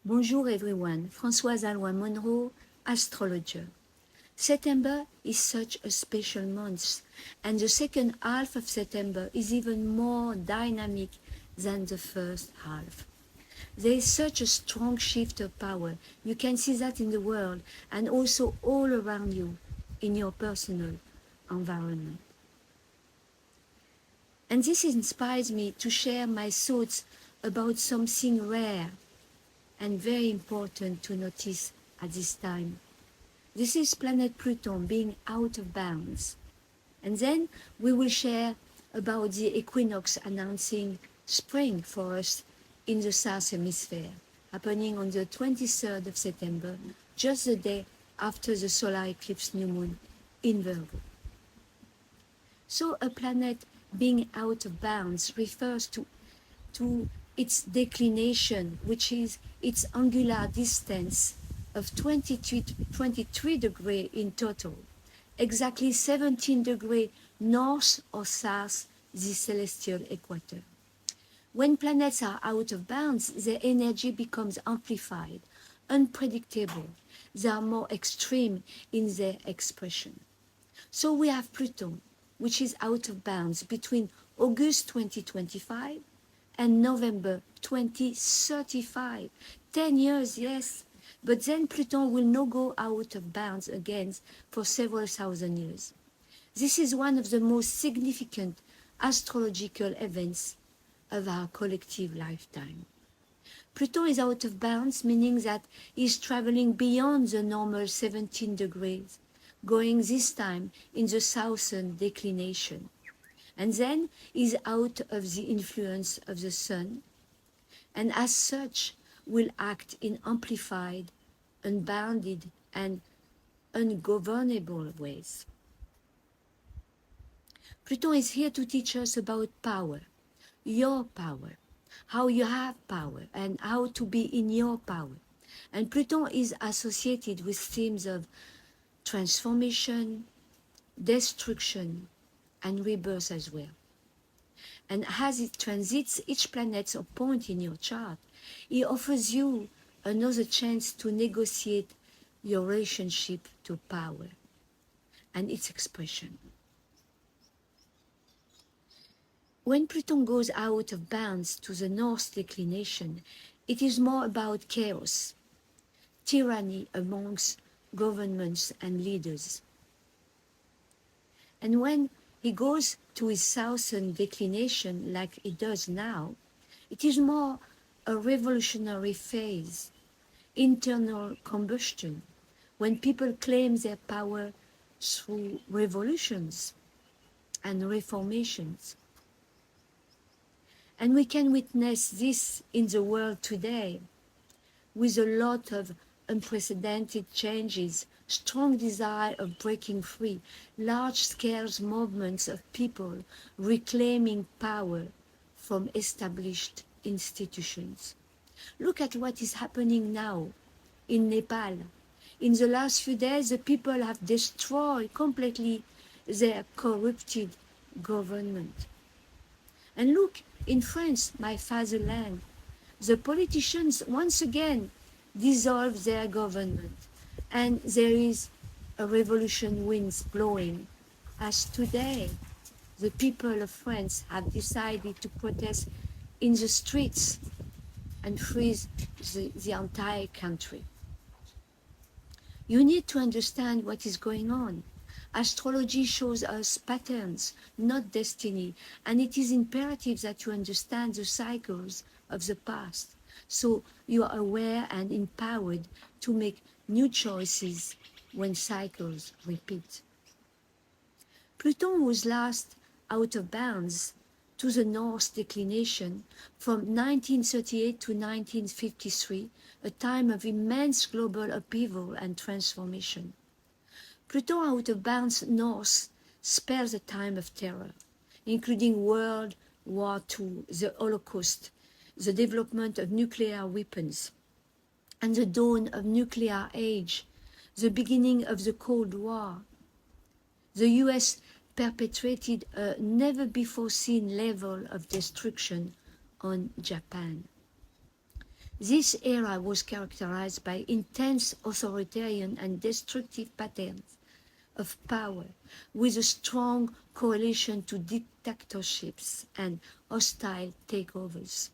Bonjour everyone, Françoise Alloy-Monroe, astrologer. September is such a special month, and the second half of September is even more dynamic than the first half. There is such a strong shift of power. You can see that in the world and also all around you in your personal environment. And this inspires me to share my thoughts about something rare and very important to notice at this time. This is planet Pluto being out of bounds. And then we will share about the equinox announcing spring for us in the South Hemisphere, happening on the 23rd of September, just the day after the solar eclipse new moon in Virgo. So a planet being out of bounds refers to its declination, which is its angular distance of 23 degrees in total, exactly 17 degrees north or south the celestial equator. When planets are out of bounds, their energy becomes amplified, unpredictable. They are more extreme in their expression. So we have Pluto, which is out of bounds between August 2025 and November 2035. 10 years, yes, but then Pluto will not go out of bounds again for several thousand years. This is one of the most significant astrological events of our collective lifetime. Pluto is out of bounds, meaning that he's traveling beyond the normal 17 degrees, going this time in the southern declination, and then is out of the influence of the sun, and as such will act in amplified, unbounded, and ungovernable ways. Pluto is here to teach us about power, your power, how you have power, and how to be in your power. And Pluto is associated with themes of transformation, destruction, and rebirth as well. And as it transits each planet or point in your chart, it offers you another chance to negotiate your relationship to power and its expression. When Pluto goes out of bounds to the north declination, it is more about chaos, tyranny amongst governments and leaders. And when he goes to his southern declination like it does now, it is more a revolutionary phase, internal combustion, when people claim their power through revolutions and reformations. And we can witness this in the world today with a lot of unprecedented changes, strong desire of breaking free, large-scale movements of people reclaiming power from established institutions. Look at what is happening now in Nepal. In the last few days, the people have destroyed completely their corrupted government. And look, in France, my fatherland, the politicians once again dissolve their government, and there is a revolution winds blowing, as today the people of France have decided to protest in the streets and freeze the entire country. You need to understand what is going on. Astrology shows us patterns, not destiny, and it is imperative that you understand the cycles of the past, so you are aware and empowered to make new choices when cycles repeat. Pluto was last out of bounds to the north declination from 1938 to 1953, a time of immense global upheaval and transformation. Pluto out of bounds north spells a time of terror, including World War II, the Holocaust, the development of nuclear weapons, and the dawn of nuclear age, the beginning of the Cold War. The US perpetrated a never-before-seen level of destruction on Japan. This era was characterized by intense authoritarian and destructive patterns of power, with a strong correlation to dictatorships and hostile takeovers.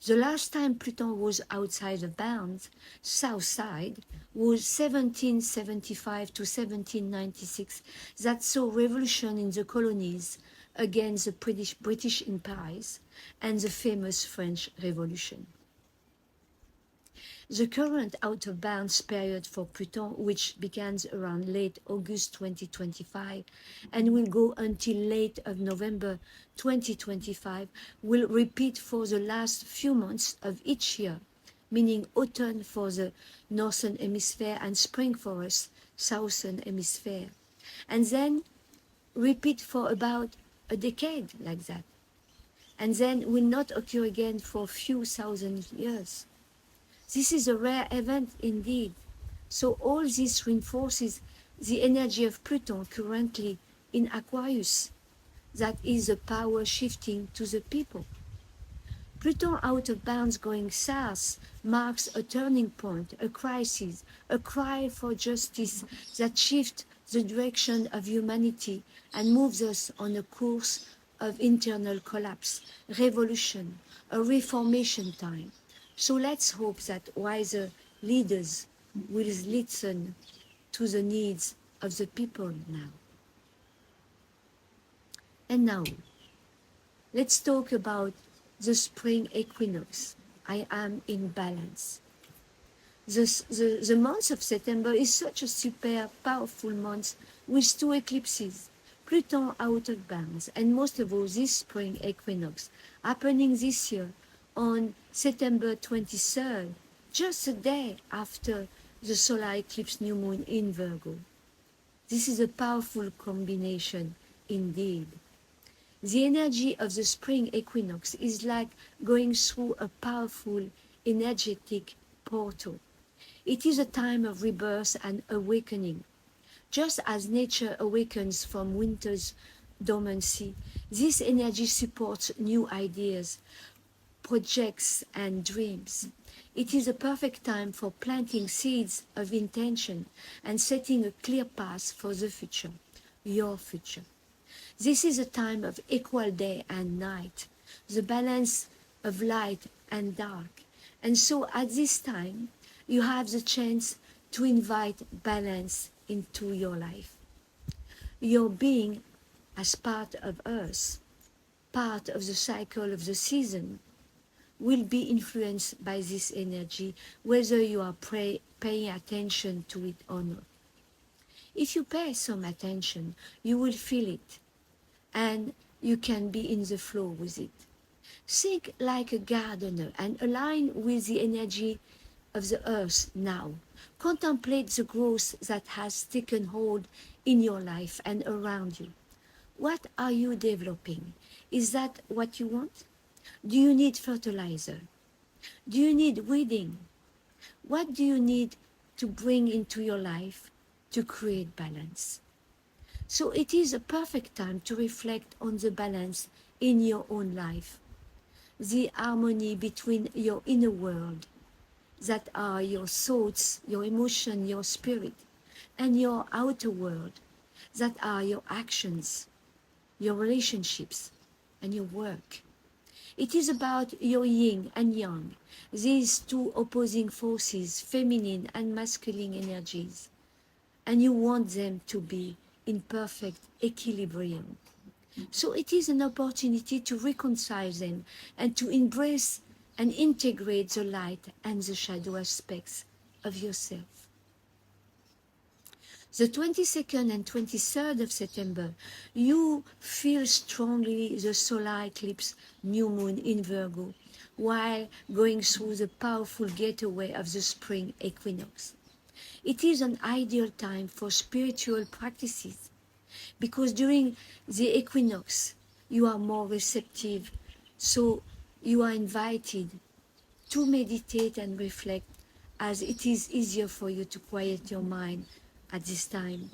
The last time Pluto was outside the bounds, south side, was 1775 to 1796, that saw revolution in the colonies against the British empires and the famous French Revolution. The current out-of-bounds period for Pluto, which begins around late August 2025 and will go until late of November 2025, will repeat for the last few months of each year, meaning autumn for the northern hemisphere and spring for us, southern hemisphere, and then repeat for about a decade like that, and then will not occur again for a few thousand years. This is a rare event indeed. So all this reinforces the energy of Pluto currently in Aquarius, that is the power shifting to the people. Pluto out of bounds going south marks a turning point, a crisis, a cry for justice that shifts the direction of humanity and moves us on a course of internal collapse, revolution, a reformation time. So let's hope that wiser leaders will listen to the needs of the people now. And now, let's talk about the spring equinox. I am in balance. The month of September is such a super powerful month with two eclipses, Pluto out of bounds, and most of all this spring equinox happening this year on September 23rd, just a day after the solar eclipse new moon in Virgo. This is a powerful combination indeed. The energy of the spring equinox is like going through a powerful, energetic portal. It is a time of rebirth and awakening. Just as nature awakens from winter's dormancy, this energy supports new ideas, projects and dreams. It is a perfect time for planting seeds of intention and setting a clear path for the future, your future. This is a time of equal day and night, the balance of light and dark. And so at this time, you have the chance to invite balance into your life. Your being as part of Earth, part of the cycle of the season, will be influenced by this energy, whether you are paying attention to it or not. If you pay some attention, you will feel it, and you can be in the flow with it. Think like a gardener and align with the energy of the earth now. Contemplate the growth that has taken hold in your life and around you. What are you developing? Is that what you want? Do you need fertilizer? Do you need weeding? What do you need to bring into your life to create balance? So it is a perfect time to reflect on the balance in your own life, the harmony between your inner world, that are your thoughts, your emotion, your spirit, and your outer world, that are your actions, your relationships, and your work. It is about your yin and yang, these two opposing forces, feminine and masculine energies, and you want them to be in perfect equilibrium. So it is an opportunity to reconcile them and to embrace and integrate the light and the shadow aspects of yourself. The 22nd and 23rd of September, you feel strongly the solar eclipse new moon in Virgo, while going through the powerful gateway of the spring equinox. It is an ideal time for spiritual practices, because during the equinox, you are more receptive, so you are invited to meditate and reflect, as it is easier for you to quiet your mind at this time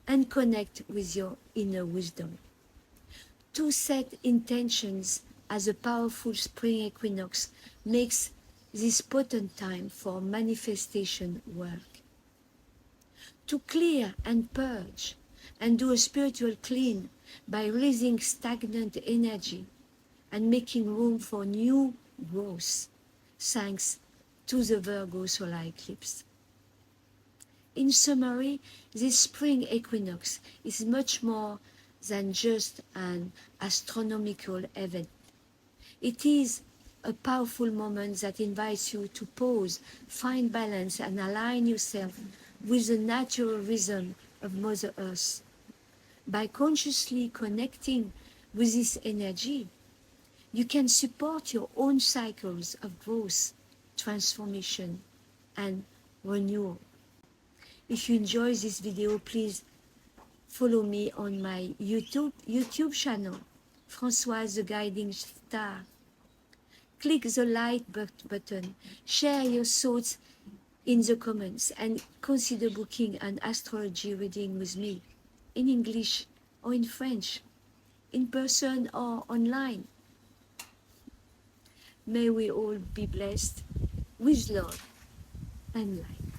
and connect with your inner wisdom. To set intentions as a powerful spring equinox makes this potent time for manifestation work. To clear and purge and do a spiritual clean by releasing stagnant energy and making room for new growth, thanks to the Virgo solar eclipse. In summary, this spring equinox is much more than just an astronomical event. It is a powerful moment that invites you to pause, find balance, and align yourself with the natural rhythm of Mother Earth. By consciously connecting with this energy, you can support your own cycles of growth, transformation, and renewal. If you enjoy this video, please follow me on my YouTube channel, Françoise the Guiding Star. Click the like button, share your thoughts in the comments, and consider booking an astrology reading with me in English or in French, in person or online. May we all be blessed with love and light.